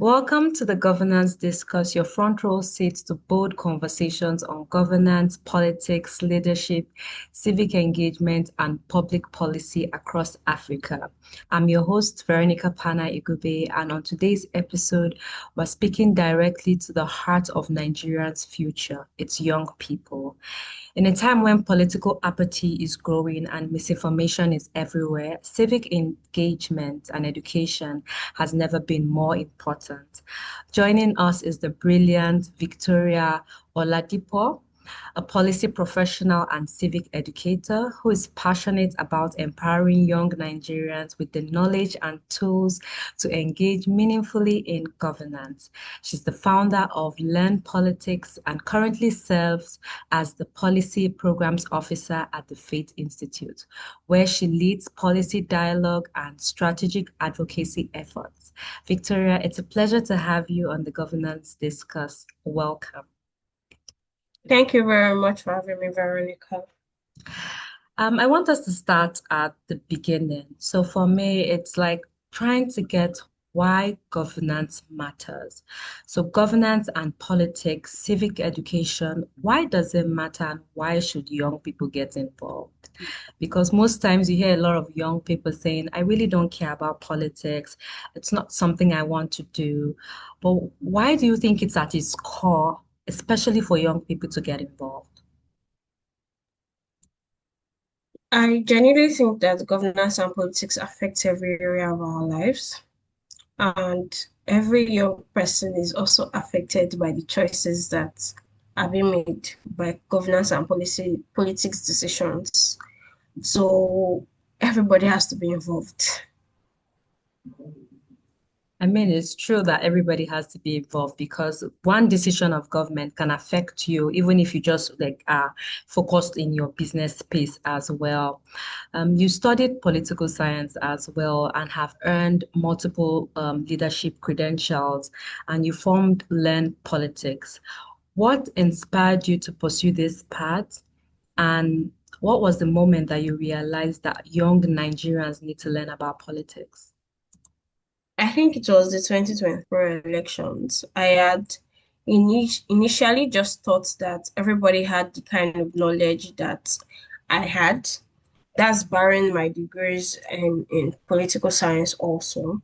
Welcome to the Governance Discuss, your front row seat to bold conversations on governance, politics, leadership, civic engagement, and public policy across Africa. I'm your host, Veronica Pana Igube, and on today's episode, we're speaking directly to the heart of Nigeria's future, its young people. In a time when political apathy is growing and misinformation is everywhere, civic engagement and education has never been more important. Joining us is the brilliant Victoria Oladipo, a policy professional and civic educator who is passionate about empowering young Nigerians with the knowledge and tools to engage meaningfully in governance. She's the founder of Learn Politics and currently serves as the Policy Programs Officer at the Faith Institute, where she leads policy dialogue and strategic advocacy efforts. Victoria, it's a pleasure to have you on the Governance Discuss. Welcome. Thank you very much for having me, Veronica. I want us to start at the beginning. So for me, it's like trying to get why governance matters. So governance and politics, civic education, why does it matter and why should young people get involved? Because most times you hear a lot of young people saying, I really don't care about politics. It's not something I want to do. But why do you think it's at its core, especially for young people to get involved? I genuinely think that governance and politics affect every area of our lives, and every young person is also affected by the choices that are being made by governance and politics decisions. So everybody has to be involved. I mean, it's true that everybody has to be involved because one decision of government can affect you, even if you just like are focused in your business space as well. You studied political science as well and have earned multiple leadership credentials, and you formed Learn Politics. What inspired you to pursue this path, and what was the moment that you realized that young Nigerians need to learn about politics? I think it was the 2024 elections. I had initially just thought that everybody had the kind of knowledge that I had. That's barring my degrees in political science also.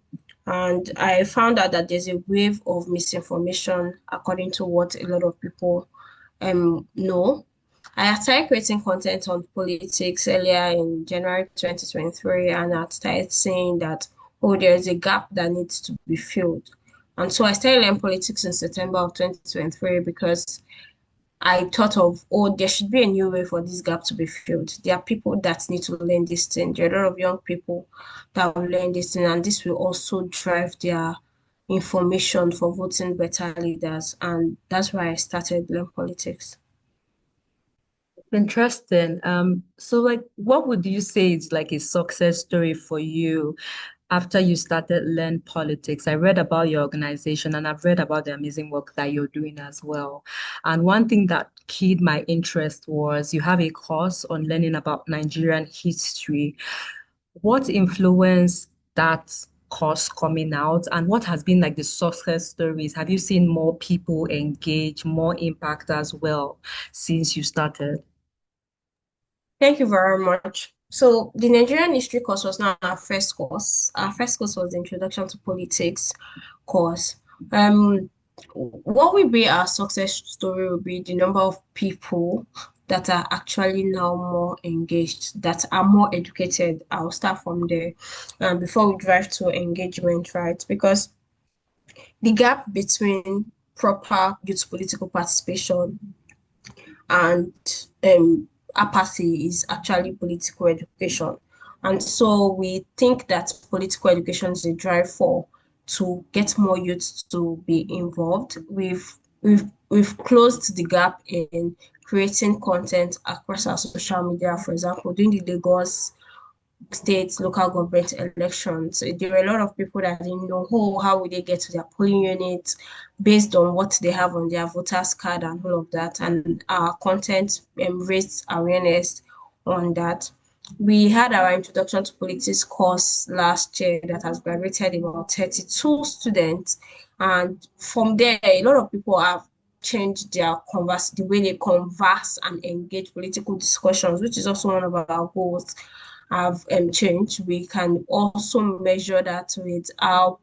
And I found out that there's a wave of misinformation according to what a lot of people know. I started creating content on politics earlier in January 2023, and I started saying that, oh, there's a gap that needs to be filled. And so I started learning politics in September of 2023 because I thought of, oh, there should be a new way for this gap to be filled. There are people that need to learn this thing. There are a lot of young people that will learn this thing, and this will also drive their information for voting better leaders. And that's why I started Learn Politics. Interesting. So like what would you say is like a success story for you after you started Learn Politics? I read about your organization and I've read about the amazing work that you're doing as well. And one thing that keyed my interest was you have a course on learning about Nigerian history. What influenced that course coming out and what has been like the success stories? Have you seen more people engage, more impact as well since you started? Thank you very much. So the Nigerian history course was not our first course. Our first course was the Introduction to Politics course. Um, what will be our success story will be the number of people that are actually now more engaged, that are more educated. I'll start from there, before we drive to engagement, right? Because the gap between proper youth political participation and apathy is actually political education. And so we think that political education is a drive for to get more youth to be involved. We've closed the gap in creating content across our social media. For example, during the Lagos state local government elections, there were a lot of people that didn't know, oh, how would they get to their polling units based on what they have on their voters card and all of that. And our content raised awareness on that. We had our introduction to politics course last year that has graduated about 32 students, And from there, a lot of people have changed the way they converse and engage political discussions, which is also one of our goals have changed. We can also measure that with how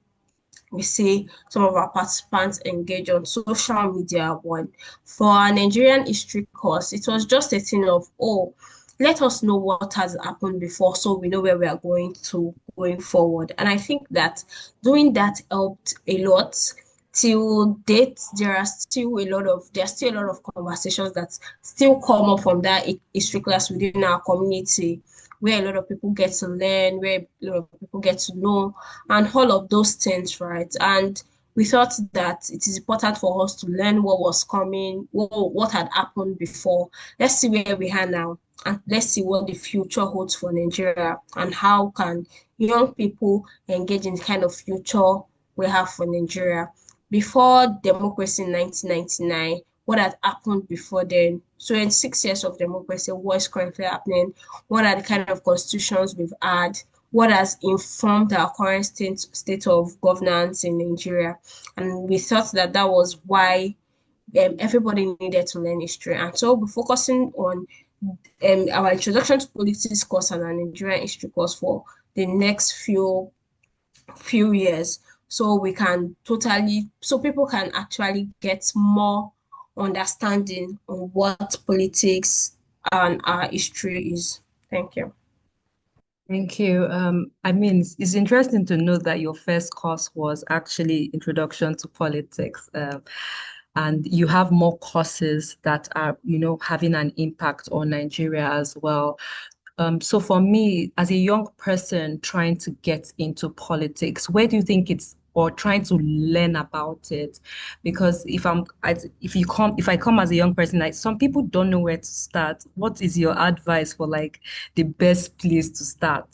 we see some of our participants engage on social media. One for our Nigerian history course, it was just a thing of, oh, let us know what has happened before so we know where we are going to going forward. And I think that doing that helped a lot. Till date, there are still a lot of conversations that still come up from that history class within our community, where a lot of people get to learn, where a lot of people get to know, and all of those things, right? And we thought that it is important for us to learn what was coming, what had happened before. Let's see where we are now, and let's see what the future holds for Nigeria, and how can young people engage in the kind of future we have for Nigeria. Before democracy in 1999, what had happened before then? So in 6 years of democracy, what is currently happening? What are the kind of constitutions we've had? What has informed our current state of governance in Nigeria? And we thought that that was why everybody needed to learn history. And so we're focusing on our introduction to politics course and our Nigerian history course for the next few years, so we can totally so people can actually get more understanding on what politics and our history is. Thank you. Thank you. I mean, it's interesting to know that your first course was actually Introduction to Politics, and you have more courses that are, having an impact on Nigeria as well. So for me, as a young person trying to get into politics, where do you think it's or trying to learn about it? Because if I come as a young person, like some people don't know where to start. What is your advice for like the best place to start?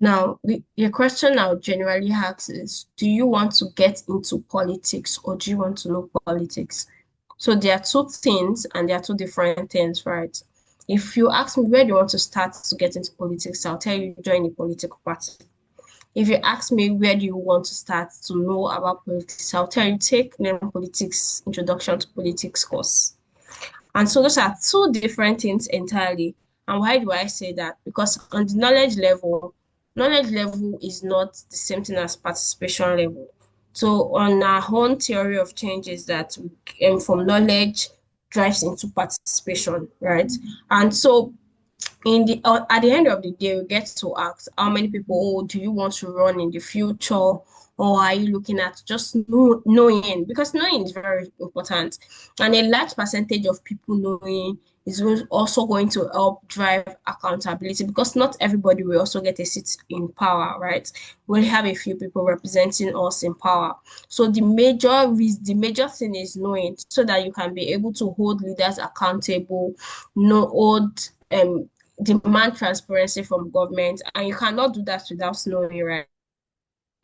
Now, your question now generally asks is, do you want to get into politics or do you want to know politics? So there are two things and there are two different things, right? If you ask me where do you want to start to get into politics, I'll tell you join a political party. If you ask me where do you want to start to know about politics, I'll tell you take Nigerian politics, introduction to politics course. And so those are two different things entirely. And why do I say that? Because on the knowledge level is not the same thing as participation level. So on our own theory of change is that from knowledge drives into participation, right? And so at the end of the day, we get to ask how many people, oh, do you want to run in the future? Or are you looking at just knowing? Because knowing is very important. And a large percentage of people knowing is also going to help drive accountability because not everybody will also get a seat in power, right? We'll have a few people representing us in power. So the major thing is knowing so that you can be able to hold leaders accountable, know hold demand transparency from government, and you cannot do that without knowing, right?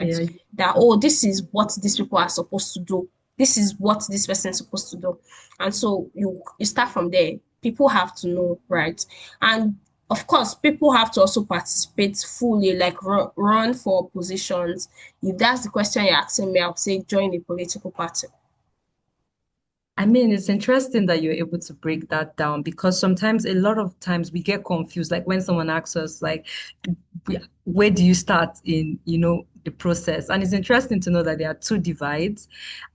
Yeah, That, oh, this is what these people are supposed to do. This is what this person is supposed to do. And so you start from there. People have to know, right? And of course, people have to also participate fully, like run for positions. If that's the question you're asking me, I would say join a political party. I mean, it's interesting that you're able to break that down because sometimes, a lot of times, we get confused. Like when someone asks us, like, where do you start in, the process? And it's interesting to know that there are two divides.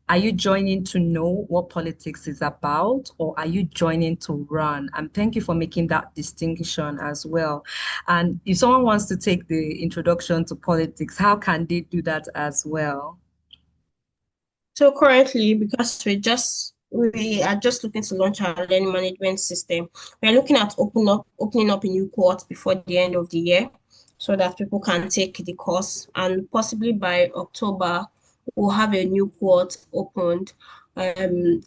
Are you joining to know what politics is about, or are you joining to run? And thank you for making that distinction as well. And if someone wants to take the introduction to politics, how can they do that as well? So currently, because we are just looking to launch our learning management system, we're looking at opening up a new cohort before the end of the year so that people can take the course and possibly by October we'll have a new cohort opened. And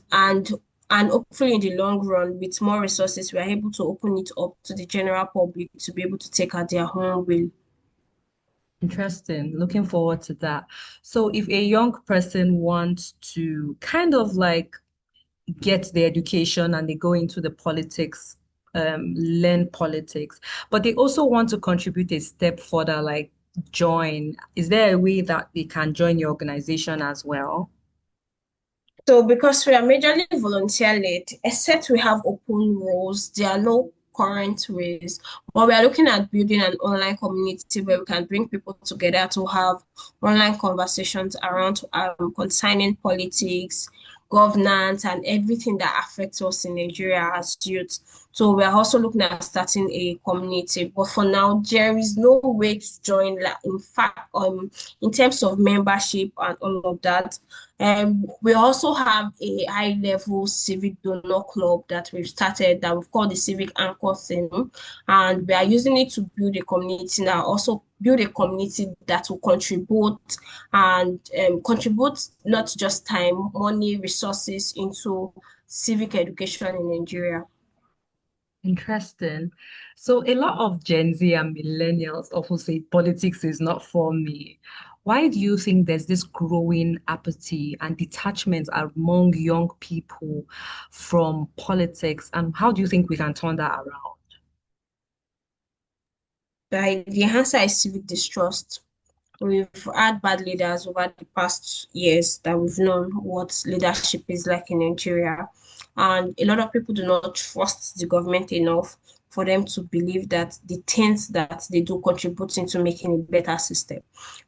hopefully in the long run with more resources, we're able to open it up to the general public to be able to take at their own will. Interesting. Looking forward to that. So, if a young person wants to kind of like get the education and they go into the learn politics, but they also want to contribute a step further, like join? Is there a way that they can join your organization as well? So because we are majorly volunteer-led, except we have open roles, there are no current ways. But we are looking at building an online community where we can bring people together to have online conversations around concerning politics, governance, and everything that affects us in Nigeria as youth. So we are also looking at starting a community. But for now, there is no way to join. Like, in fact, in terms of membership and all of that. We also have a high level civic donor club that we've started that we've called the Civic Anchor Theme, and we are using it to build a community now, also build a community that will contribute and contribute not just time, money, resources into civic education in Nigeria. Interesting. So a lot of Gen Z and millennials often say politics is not for me. Why do you think there's this growing apathy and detachment among young people from politics? And how do you think we can turn that around? The answer is civic distrust. We've had bad leaders over the past years that we've known what leadership is like in Nigeria. And a lot of people do not trust the government enough for them to believe that the things that they do contribute into making a better system,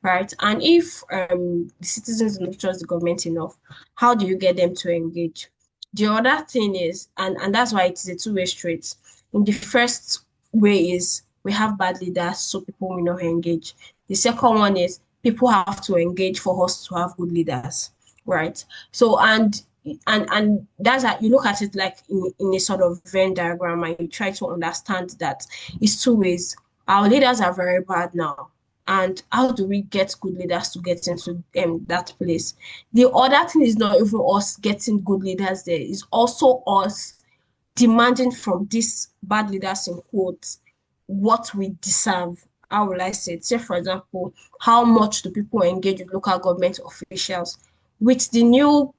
right? And if the citizens do not trust the government enough, how do you get them to engage? The other thing is, and that's why it is a two-way street. In the first way is we have bad leaders, so people will not engage. The second one is people have to engage for us to have good leaders, right? So and that's how you look at it like in a sort of Venn diagram and you try to understand that it's two ways. Our leaders are very bad now. And how do we get good leaders to get into that place? The other thing is not even us getting good leaders there, it's also us demanding from these bad leaders in quotes what we deserve. How will I say it? Say, for example, how much do people engage with local government officials? With the new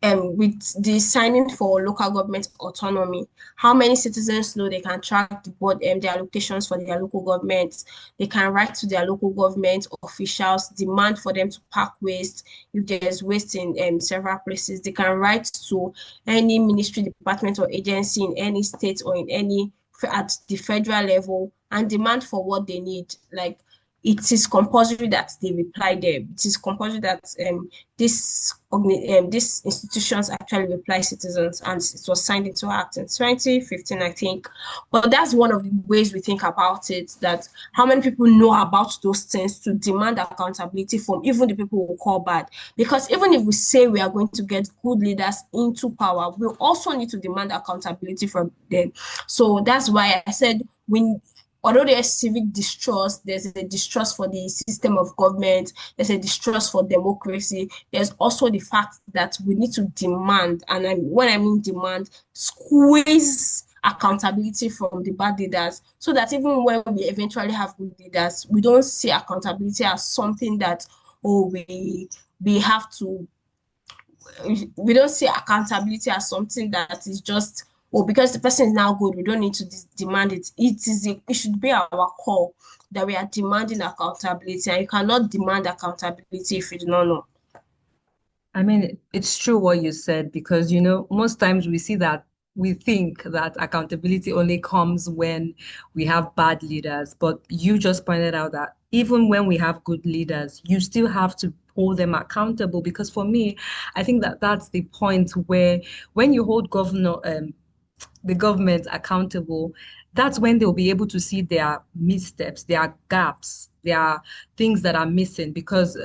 with the signing for local government autonomy, how many citizens know they can track the board their allocations for their local governments? They can write to their local government officials, demand for them to pack waste if there's waste in several places. They can write to any ministry, department, or agency in any state or in any at the federal level and demand for what they need. Like it is compulsory that they reply there. It is compulsory that these institutions actually reply citizens, and it was signed into act in 2015, I think. But that's one of the ways we think about it. That how many people know about those things to demand accountability from even the people who call bad. Because even if we say we are going to get good leaders into power, we also need to demand accountability from them. So that's why I said we although there's civic distrust, there's a distrust for the system of government, there's a distrust for democracy, there's also the fact that we need to demand, and when I mean demand, squeeze accountability from the bad leaders so that even when we eventually have good leaders, we don't see accountability as something that, oh, we have to we don't see accountability as something that is just oh because the person is now good we don't need to demand it. It should be our call that we are demanding accountability, and you cannot demand accountability if you do not know. I mean, it's true what you said because, most times we see that we think that accountability only comes when we have bad leaders. But you just pointed out that even when we have good leaders, you still have to hold them accountable. Because for me, I think that that's the point where when you hold the government accountable, that's when they'll be able to see their missteps, their gaps, their things that are missing. Because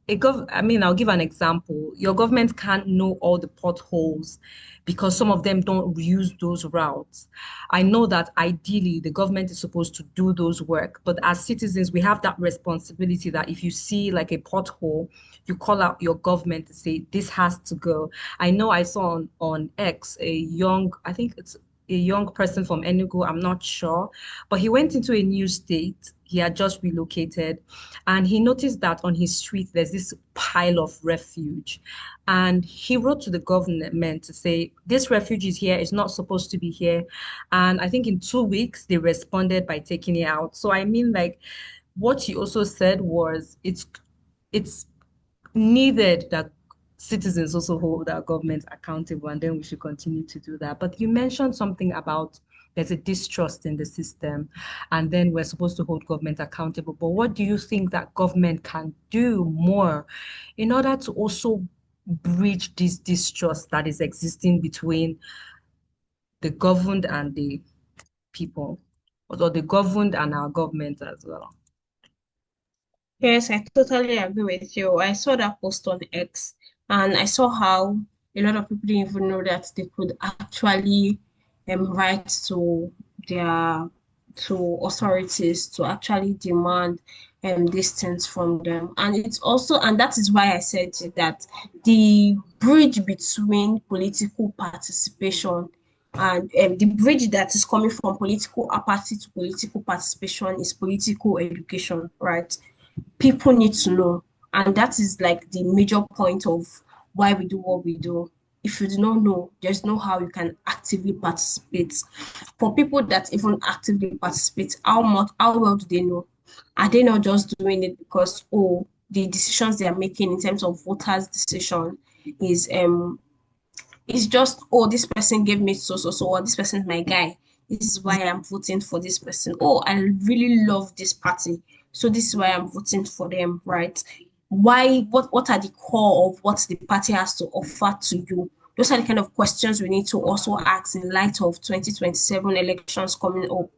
I mean, I'll give an example. Your government can't know all the potholes because some of them don't use those routes. I know that ideally the government is supposed to do those work, but as citizens, we have that responsibility that if you see like a pothole, you call out your government to say this has to go. I know I saw on X I think it's a young person from Enugu, I'm not sure, but he went into a new state. He had just relocated and he noticed that on his street there's this pile of refuge. And he wrote to the government to say, this refuge is here, it's not supposed to be here. And I think in 2 weeks they responded by taking it out. So I mean, like, what you also said was it's needed that citizens also hold our government accountable, and then we should continue to do that. But you mentioned something about there's a distrust in the system, and then we're supposed to hold government accountable. But what do you think that government can do more in order to also bridge this distrust that is existing between the governed and the people, or the governed and our government as well? Yes, I totally agree with you. I saw that post on X and I saw how a lot of people didn't even know that they could actually write to their to authorities to actually demand these things from them. And it's also, and that is why I said that the bridge between political participation and the bridge that is coming from political apathy to political participation is political education, right? People need to know. And that is like the major point of why we do what we do. If you do not know, there's no how you can actively participate. For people that even actively participate, how well do they know? Are they not just doing it because the decisions they are making in terms of voters' decision is it's just, oh, this person gave me so, or this person is my guy. This is why I'm voting for this person. Oh, I really love this party. So this is why I'm voting for them, right? Why, what are the core of what the party has to offer to you? Those are the kind of questions we need to also ask in light of 2027 elections coming up.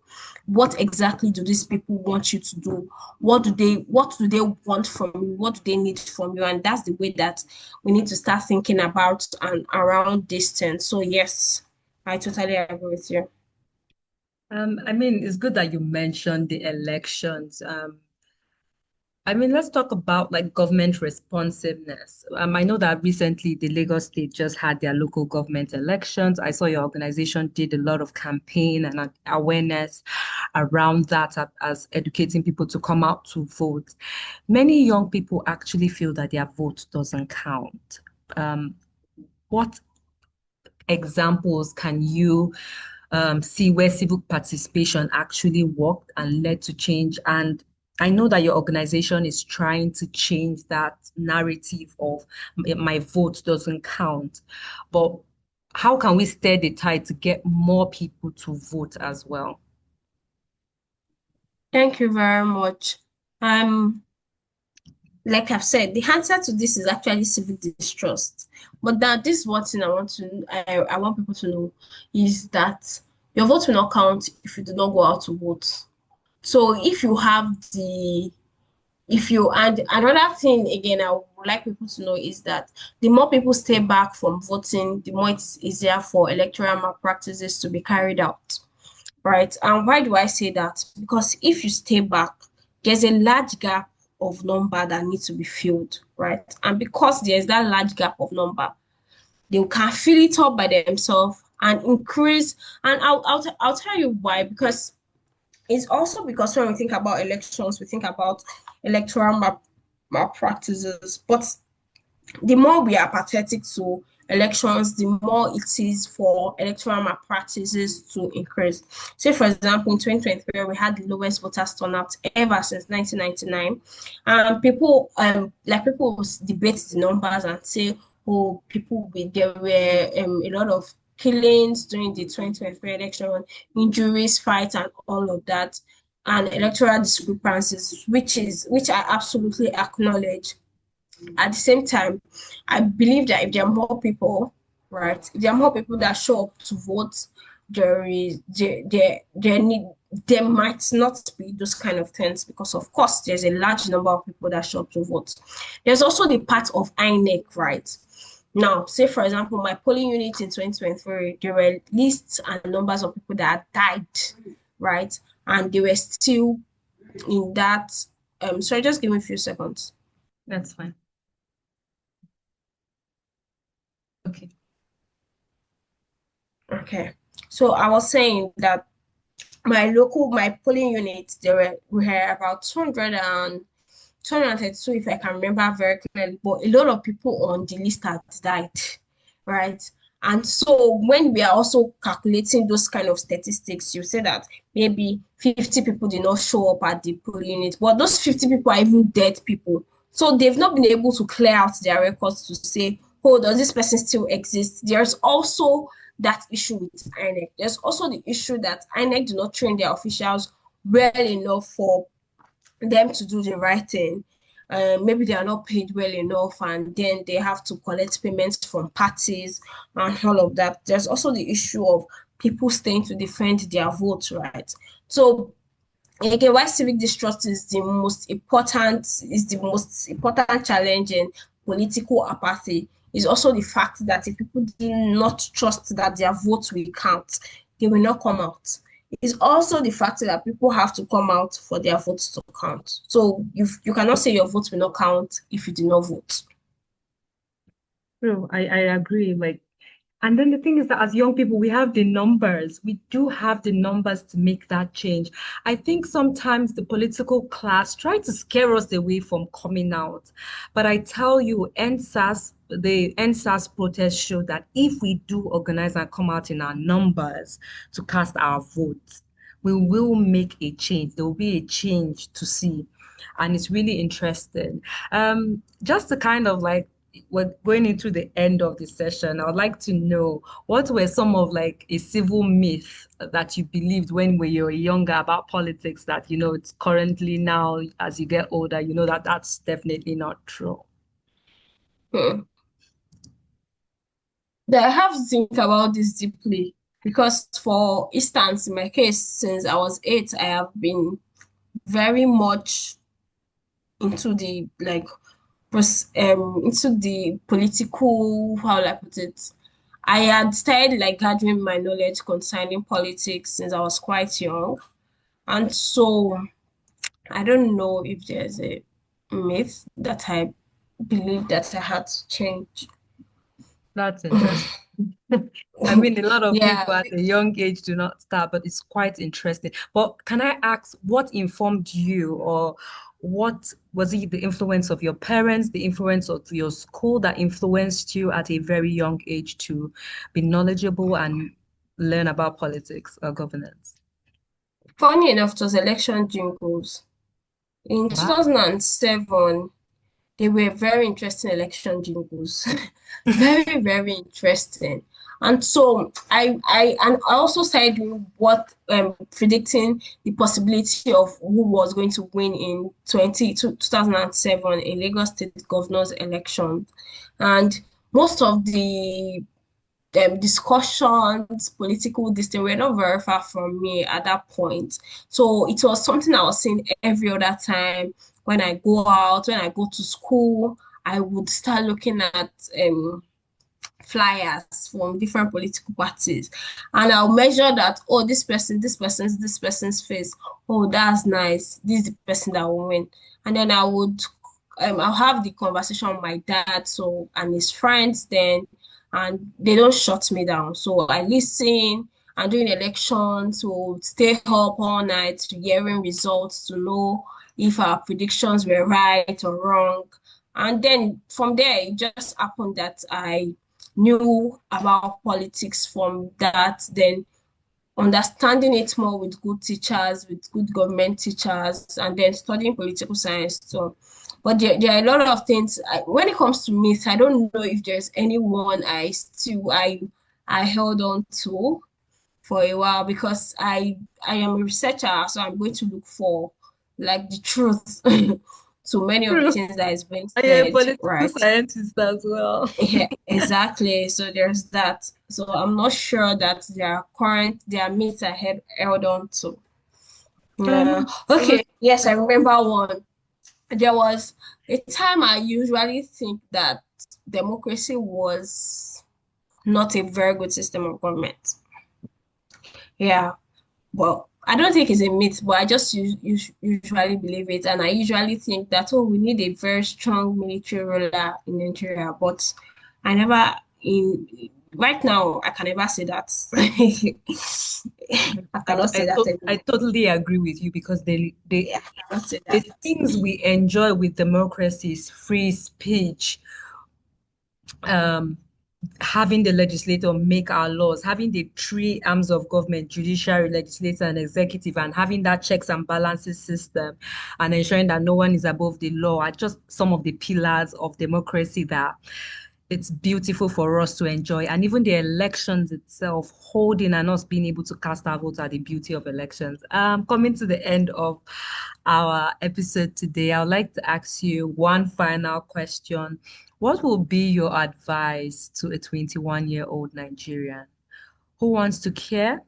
What exactly do these people want you to do? What do they want from you? What do they need from you? And that's the way that we need to start thinking about and around distance. So yes, I totally agree with you. I mean, it's good that you mentioned the elections. I mean, let's talk about like government responsiveness. I know that recently the Lagos state just had their local government elections. I saw your organization did a lot of campaign and awareness around that as educating people to come out to vote. Many young people actually feel that their vote doesn't count. Um, what examples can you see where civic participation actually worked and led to change? And I know that your organization is trying to change that narrative of my vote doesn't count, but how can we stir the tide to get more people to vote as well? Thank you very much. Um, like I've said, the answer to this is actually civic distrust. But that this is what thing I want people to know is that your vote will not count if you do not go out to vote. So if you have the if you and another thing again I would like people to know is that the more people stay back from voting, the more it's easier for electoral malpractices to be carried out, right? And why do I say that? Because if you stay back, there's a large gap of number that needs to be filled, right? And because there's that large gap of number, they can fill it up by themselves and increase. And I'll tell you why. Because it's also because when we think about elections, we think about electoral malpractices. But the more we are apathetic to elections, the more it is for electoral malpractices to increase. Say, for example, in 2023, we had the lowest voters turnout ever since 1999. And people debate the numbers and say, oh, there were a lot of killings during the 2023 election, injuries, fights, and all of that, and electoral discrepancies, which I absolutely acknowledge. At the same time, I believe that if there are more people, right, if there are more people that show up to vote, there need there might not be those kind of things because of course there's a large number of people that show up to vote. There's also the part of INEC, right? Now, say for example, my polling unit in 2023, there were lists and numbers of people that died, right? And they were still in that. Sorry, just give me a few seconds. That's fine. Okay. Okay. So I was saying that my polling unit, we had about 232, if I can remember very clearly, but a lot of people on the list had died, right? And so when we are also calculating those kind of statistics, you say that maybe 50 people did not show up at the polling unit, but those 50 people are even dead people. So they've not been able to clear out their records to say, oh, does this person still exist? There's also that issue with INEC. There's also the issue that INEC do not train their officials well enough for them to do the right thing. Maybe they are not paid well enough, and then they have to collect payments from parties and all of that. There's also the issue of people staying to defend their votes, right? So again, why civic distrust is the most important challenge in political apathy is also the fact that if people do not trust that their votes will count, they will not come out. It's also the fact that people have to come out for their votes to count. So you cannot say your votes will not count if you do not vote. True, I agree. Like, and then the thing is that as young people, we have the numbers. We do have the numbers to make that change. I think sometimes the political class try to scare us away from coming out. But I tell you, the NSAS protest showed that if we do organize and come out in our numbers to cast our votes, we will make a change. There will be a change to see. And it's really interesting. Just to kind of like we're going into the end of the session, I would like to know what were some of like a civil myth that you believed when we were younger about politics that it's currently now as you get older, that that's definitely not true. Hmm. I have to think about this deeply because, for instance, in my case, since I was 8, I have been very much into the like into the political, how will I put it? I had started like gathering my knowledge concerning politics since I was quite young. And so I don't know if there's a myth that I believe that I had to change. That's interesting. I mean, a lot of Yeah, people at a young age do not start, but it's quite interesting. But can I ask what informed you, or what was it the influence of your parents, the influence of your school that influenced you at a very young age to be knowledgeable and learn about politics or governance? funny enough, it was election jingles. In Wow. 2007, they were very interesting election jingles. Very, very interesting. And so I also started doing what predicting the possibility of who was going to win in 2007 in Lagos State governor's election. And most of the discussions, political this thing were not very far from me at that point. So it was something I was seeing every other time when I go out, when I go to school. I would start looking at flyers from different political parties, and I'll measure that. Oh, this person's face. Oh, that's nice. This is the person that will win. And then I'll have the conversation with my dad, so and his friends then, and they don't shut me down. So I listen. And during elections, we'll stay up all night to hearing results to know if our predictions were right or wrong. And then from there, it just happened that I knew about politics from that, then understanding it more with good teachers, with good government teachers, and then studying political science. So, but there are a lot of things. When it comes to myths, I don't know if there's anyone I held on to for a while because I am a researcher, so I'm going to look for like the truth to many of the True. things that is being I am a said, political right? scientist as well. Yeah, exactly. So there's that. So I'm not sure that their myths I had held on to. Yeah. So Okay. Yes, I remember one. There was a time I usually think that democracy was not a very good system of government. Yeah. Well, I don't think it's a myth, but I just usually believe it. And I usually think that, oh, we need a very strong military ruler in Nigeria. But I never, right now, I can never say that. I cannot say that I anymore. totally agree with you because Yeah, I cannot say the that. things we enjoy with democracy is free speech, um, having the legislator make our laws, having the three arms of government, judiciary, legislature, and executive, and having that checks and balances system and ensuring that no one is above the law are just some of the pillars of democracy that it's beautiful for us to enjoy. And even the elections itself, holding and us being able to cast our votes are the beauty of elections. Coming to the end of our episode today, I would like to ask you one final question. What will be your advice to a 21-year-old Nigerian who wants to care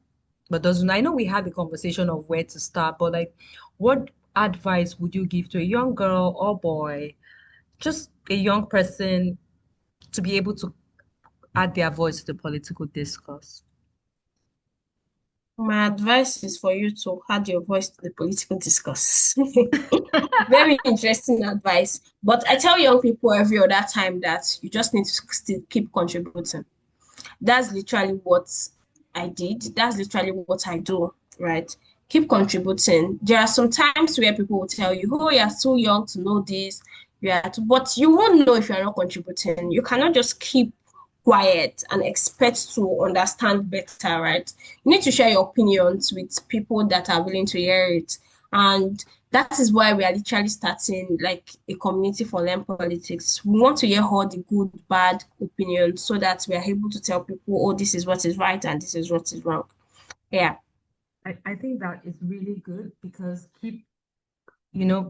but doesn't? I know we had the conversation of where to start, but like, what advice would you give to a young girl or boy, just a young person, to be able to add their voice to the political discourse? My advice is for you to add your voice to the political discourse. Very interesting advice. But I tell young people every other time that you just need to still keep contributing. That's literally what I did. That's literally what I do, right? Keep contributing. There are some times where people will tell you, oh, you're too young to know this. But you won't know if you're not contributing. You cannot just keep quiet and expect to understand better, right? You need to share your opinions with people that are willing to hear it. And that is why we are literally starting like a community for Learn Politics. We want to hear all the good, bad opinions so that we are able to tell people, oh, this is what is right and this is what is wrong. Yeah. I think that is really good because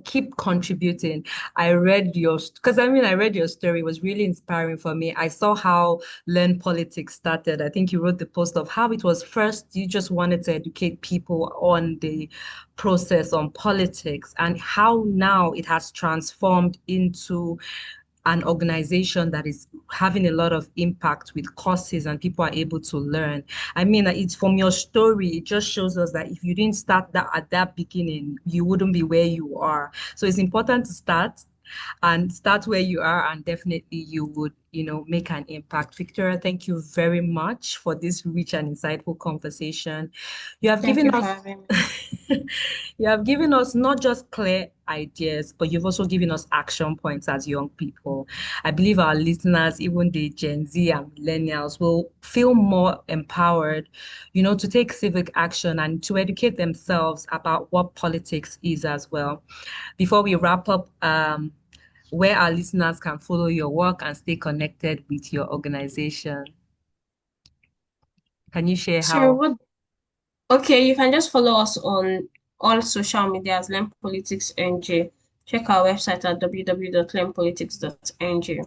keep contributing. I read because I read your story. It was really inspiring for me. I saw how Learn Politics started. I think you wrote the post of how it was first you just wanted to educate people on the process on politics and how now it has transformed into an organization that is having a lot of impact with courses and people are able to learn. I mean, it's from your story, it just shows us that if you didn't start that at that beginning, you wouldn't be where you are. So it's important to start where you are, and definitely you would, make an impact. Victoria, thank you very much for this rich and insightful conversation. You have Thank given you for us having me. you have given us not just clear ideas, but you've also given us action points as young people. I believe our listeners, even the Gen Z and millennials, will feel more empowered, to take civic action and to educate themselves about what politics is as well. Before we wrap up, where our listeners can follow your work and stay connected with your organization. Can you share Sure, how? what okay, you can just follow us on all social medias, Learn Politics NG. Check our website at www.learnpolitics.ng.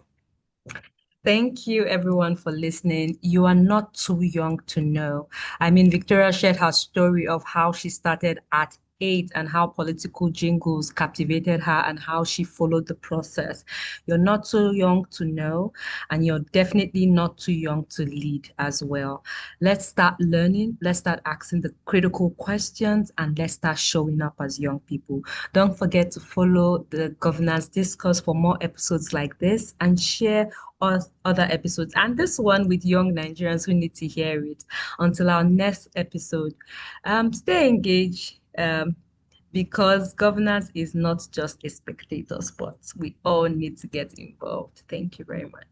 Thank you, everyone, for listening. You are not too young to know. I mean, Victoria shared her story of how she started at 8 and how political jingles captivated her and how she followed the process. You're not too young to know, and you're definitely not too young to lead as well. Let's start learning, let's start asking the critical questions, and let's start showing up as young people. Don't forget to follow the Governance Discourse for more episodes like this and share other episodes and this one with young Nigerians who need to hear it. Until our next episode, stay engaged because governance is not just a spectator sport. We all need to get involved. Thank you very much.